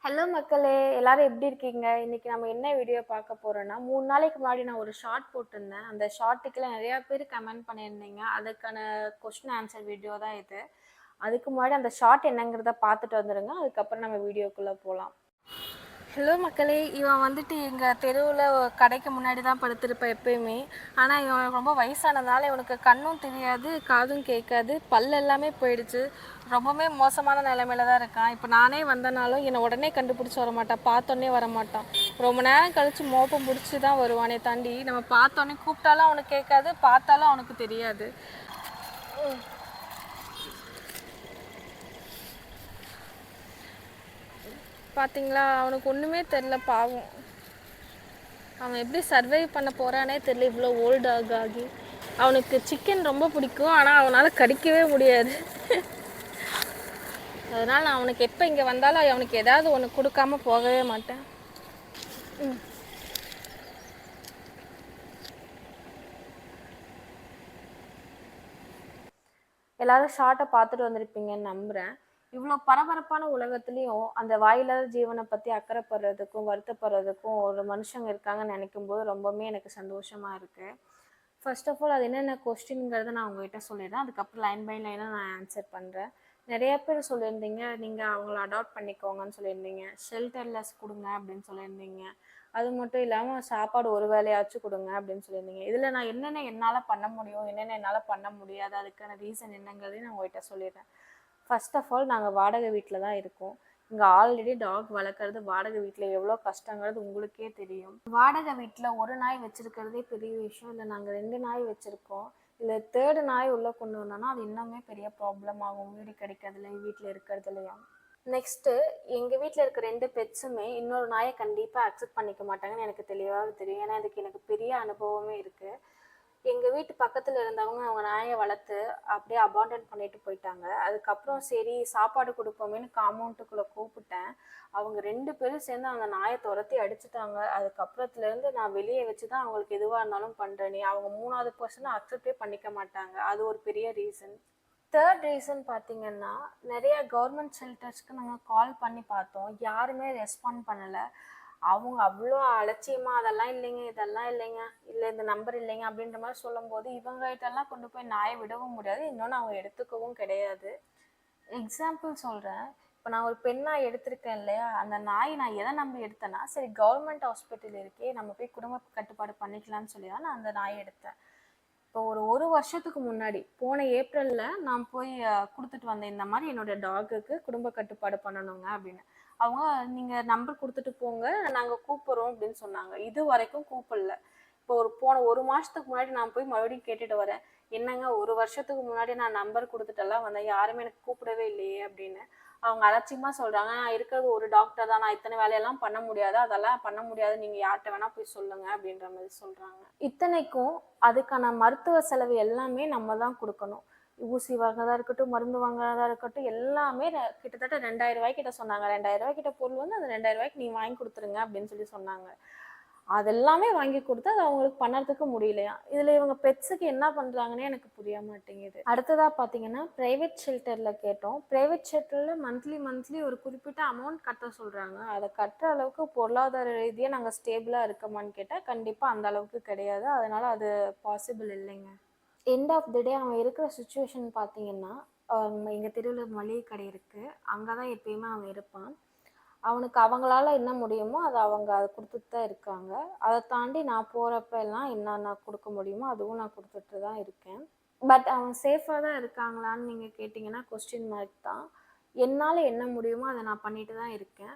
Hello மக்களே! எல்லாரும் எப்படி இருக்கீங்க? இன்னைக்கு நம்ம என்ன வீடியோ பார்க்க போறோம்னா, 3 நாளைக்கு முன்னாடி நான் ஒரு ஷார்ட் போட்டிருந்தேன். அந்த ஷார்ட்டுக்குலாம் நெறையா பேர் கமெண்ட் பண்ணியிருந்தீங்க. அதுக்கான கொஸ்டின் ஆன்சர் வீடியோ தான் இது. அதுக்கு முன்னாடி அந்த ஷார்ட் என்னங்கிறத பார்த்துட்டு வந்துருங்க. அதுக்கப்புறம் நம்ம வீடியோக்குள்ள போலாம். ஹலோ மக்களே! இவன் வந்துட்டு எங்க தெருவுல கடைக்கு முன்னாடி தான் படுத்திருப்பான் எப்பயுமே. ஆனா, இவன் ரொம்ப வயசானதுனால இவனுக்கு கண்ணும் தெரியாது, காதும் கேட்காது, பல் எல்லாமே போயிடுச்சு. ரொம்பவுமே மோசமான நிலைமையில தான் இருக்கான். இப்போ நானே வந்தனாலும் என்னை உடனே கண்டுபிடிச்சி வரமாட்டான். பார்த்தோன்னே வரமாட்டான். ரொம்ப நேரம் கழிச்சு மோப்பம் பிடிச்சி தான் வருவானே தாண்டி, நம்ம பார்த்தோன்னே கூப்பிட்டாலும் அவனுக்கு கேட்காது, பார்த்தாலும் அவனுக்கு தெரியாது. பார்த்தீங்களா? அவனுக்கு ஒன்றுமே தெரில பாவம். அவன் எப்படி சர்வைவ் பண்ண போகிறானே தெரியல இவ்வளோ ஓல்டு ஆகி. அவனுக்கு சிக்கன் ரொம்ப பிடிக்கும், ஆனால் அவனால் கடிக்கவே முடியாது. அதனால் நான் அவனுக்கு எப்போ இங்கே வந்தாலும் அவனுக்கு ஏதாவது ஒன்று கொடுக்காம போகவே மாட்டேன். எல்லாரும் ஷார்ட்டை பார்த்துட்டு வந்திருப்பீங்கன்னு நம்புகிறேன். இவ்வளோ பரபரப்பான உலகத்துலேயும் அந்த வாயில்லாத ஜீவனை பற்றி அக்கறைப்படுறதுக்கும் வருத்தப்படுறதுக்கும் ஒரு மனுஷங்க இருக்காங்கன்னு நினைக்கும் போது ரொம்பவுமே எனக்கு சந்தோஷமாக இருக்குது. ஃபர்ஸ்ட் ஆஃப் ஆல் அது என்னென்ன கொஸ்டின்ங்கிறத நான் உங்ககிட்ட சொல்லிடுறேன். அதுக்கப்புறம் லைன் பை லைனாக நான் ஆன்சர் பண்ணுறேன். நிறைய பேர் சொல்லியிருந்தீங்க, நீங்கள் அவங்கள அடாப்ட் பண்ணிக்கோங்கன்னு சொல்லியிருந்தீங்க, ஷெல்டர்லெஸ் கொடுங்க அப்படின்னு சொல்லியிருந்தீங்க. அது மட்டும் இல்லாமல் சாப்பாடு ஒரு வேளையாச்சும் கொடுங்க அப்படின்னு சொல்லியிருந்தீங்க. இதில் நான் என்னென்ன என்னால் பண்ண முடியும், என்னென்ன என்னால் பண்ண முடியாது, அதுக்கான ரீசன் என்னங்கிறதையும் நான் உங்கள்கிட்ட சொல்லிடுறேன். ஃபர்ஸ்ட் ஆஃப் ஆல் நாங்கள் வாடகை வீட்டில் தான் இருக்கோம். இங்கே ஆல்ரெடி டாக் வளர்க்குறது வாடகை வீட்டில் எவ்வளோ கஷ்டங்கிறது உங்களுக்கே தெரியும். வாடகை வீட்டில் ஒரு நாய் வச்சுருக்கிறதே பெரிய விஷயம். இல்லை நாங்கள் 2 நாய் வச்சுருக்கோம். இல்லை 3rd நாய் உள்ளே கொண்டு வந்தோன்னா அது இன்னுமே பெரிய ப்ராப்ளம் ஆகும், வீடு கிடைக்கிறதுலையும் வீட்டில் இருக்கிறதுலையும். நெக்ஸ்ட்டு எங்கள் வீட்டில் இருக்க 2 பெட்ஸுமே இன்னொரு நாயை கண்டிப்பாக அக்செப்ட் பண்ணிக்க மாட்டாங்கன்னு எனக்கு தெளிவாக தெரியும். ஏன்னா இதுக்கு எனக்கு பெரிய அனுபவமே இருக்குது. எங்கள் வீட்டு பக்கத்தில் இருந்தவங்க அவங்க நாயை வளர்த்து அப்படியே அபாண்டன் பண்ணிட்டு போயிட்டாங்க. அதுக்கப்புறம் சரி சாப்பாடு கொடுப்போமேன்னு காம்பவுண்டுக்குள்ளே கூப்பிட்டேன். அவங்க 2 பேரும் சேர்ந்து அந்த நாயை துரத்தி அடிச்சுட்டாங்க. அதுக்கப்புறத்துலேருந்து நான் வெளியே வச்சு தான் அவங்களுக்கு எதுவாக இருந்தாலும் பண்ணுறேனே. அவங்க 3வது பர்சனை அக்செப்டே பண்ணிக்க மாட்டாங்க. அது ஒரு பெரிய ரீசன். 3rd ரீசன் பார்த்தீங்கன்னா, நிறைய கவர்மெண்ட் ஷெல்டர்ஸ்க்கு நாங்கள் கால் பண்ணி பார்த்தோம். யாருமே ரெஸ்பாண்ட் பண்ணலை. அவங்க அவ்வளோ அலட்சியமாக அதெல்லாம் இல்லைங்க, இதெல்லாம் இல்லைங்க, இல்லை இந்த நம்பர் இல்லைங்க அப்படின்ற மாதிரி சொல்லும்போது இவங்ககிட்டலாம் கொண்டு போய் நாயை விடவும் முடியாது, இன்னொன்று அவங்க எடுத்துக்கவும் கிடையாது. எக்ஸாம்பிள் சொல்கிறேன். இப்போ நான் ஒரு பெண் நாய் எடுத்திருக்கேன் இல்லையா, அந்த நாய் நான் எதை நம்பி எடுத்தேன்னா, சரி கவர்மெண்ட் ஹாஸ்பிட்டல் இருக்கே நம்ம போய் குடும்ப கட்டுப்பாடு பண்ணிக்கலாம்னு சொல்லி தான் நான் அந்த நாயை எடுத்தேன். இப்போ ஒரு வருஷத்துக்கு முன்னாடி போன ஏப்ரலில் நான் போய் கொடுத்துட்டு வந்தேன், இந்த மாதிரி என்னோடய டாகுக்கு குடும்ப கட்டுப்பாடு பண்ணணுங்க அப்படின்னு. அவங்க நீங்கள் நம்பர் கொடுத்துட்டு போங்க, நாங்கள் கூப்பிட்றோம் அப்படின்னு சொன்னாங்க. இது வரைக்கும் கூப்பிடல. இப்போ போன ஒரு மாதத்துக்கு முன்னாடி நான் போய் மறுபடியும் கேட்டுட்டு வரேன், என்னங்க ஒரு வருஷத்துக்கு முன்னாடி நான் நம்பர் கொடுத்துட்டெல்லாம் வந்தேன், யாருமே எனக்கு கூப்பிடவே இல்லையே அப்படின்னு. அவங்க அலட்சியமாக சொல்கிறாங்க, நான் இருக்கிறது ஒரு டாக்டர் தான், நான் இத்தனை வேலையெல்லாம் பண்ண முடியாது, அதெல்லாம் பண்ண முடியாது, நீங்கள் யார்கிட்ட வேணால் போய் சொல்லுங்கள் அப்படின்ற மாதிரி சொல்கிறாங்க. இத்தனைக்கும் அதுக்கான மருத்துவ செலவு எல்லாமே நம்ம தான் கொடுக்கணும். ஊசி வாங்குறதா இருக்கட்டும், மருந்து வாங்குறதா இருக்கட்டும், எல்லாமே கிட்டத்தட்ட 2000 கிட்ட சொன்னாங்க. 2000 கிட்ட பொருள் வந்து அந்த 2000 நீ வாங்கி கொடுத்துருங்க அப்படின்னு சொல்லி சொன்னாங்க. அதெல்லாமே வாங்கி கொடுத்து அது அவங்களுக்கு பண்ணறதுக்கு முடியலையா. இதுல இவங்க பெட்ஸுக்கு என்ன பண்றாங்கன்னே எனக்கு புரிய மாட்டேங்குது. அடுத்ததா பாத்தீங்கன்னா பிரைவேட் ஷெல்டர்ல கேட்டோம். பிரைவேட் ஷெல்டர்ல மந்த்லி ஒரு குறிப்பிட்ட அமௌண்ட் கட்ட சொல்றாங்க. அதை கட்டுற அளவுக்கு பொருளாதார ரீதியா நாங்க ஸ்டேபிளா இருக்கோமான்னு கேட்டா கண்டிப்பா அந்த அளவுக்கு கிடையாது. அதனால அது பாசிபிள் இல்லைங்க. எண்ட் ஆஃப் த டே அவன் இருக்கிற சுச்சுவேஷன் பார்த்தீங்கன்னா, எங்கள் தெருவில் மளிகை கடை இருக்குது, அங்கே தான் எப்பயுமே அவன் இருப்பான். அவனுக்கு அவங்களால என்ன முடியுமோ அதை அவங்க அதை கொடுத்துட்டு தான் இருக்காங்க. அதை தாண்டி நான் போகிறப்ப எல்லாம் என்னென்ன கொடுக்க முடியுமோ அதுவும் நான் கொடுத்துட்டு தான் இருக்கேன். பட் அவன் சேஃபாக தான் இருக்காங்களான்னு நீங்கள் கேட்டிங்கன்னா கொஸ்டின் மார்க் தான். என்னால் என்ன முடியுமோ அதை நான் பண்ணிட்டு தான் இருக்கேன்.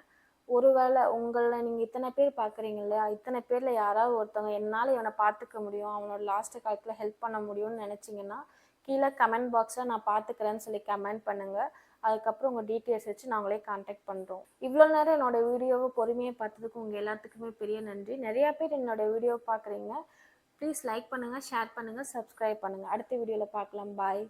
ஒருவேளை உங்களை நீங்கள் இத்தனை பேர் பார்க்குறீங்க இல்லையா, இத்தனை பேரில் யாராவது ஒருத்தவங்க என்னால் இவனை பார்த்துக்க முடியும், அவனோட லாஸ்ட்டு காலத்தில் ஹெல்ப் பண்ண முடியும்னு நினச்சிங்கன்னா கீழே கமெண்ட் பாக்ஸில் நான் பார்த்துக்கிறேன்னு சொல்லி கமெண்ட் பண்ணுங்கள். அதுக்கப்புறம் உங்கள் டீட்டெயில்ஸ் வச்சு நாங்களே கான்டாக்ட் பண்ணுறோம். இவ்வளோ நேரம் என்னோடய வீடியோவை பொறுமையை பார்த்ததுக்கு உங்கள் எல்லாத்துக்குமே பெரிய நன்றி. நிறையா பேர் என்னோடய வீடியோவை பார்க்குறீங்க. ப்ளீஸ் லைக் பண்ணுங்கள், ஷேர் பண்ணுங்கள், சப்ஸ்கிரைப் பண்ணுங்கள். அடுத்த வீடியோவில் பார்க்கலாம். பாய்.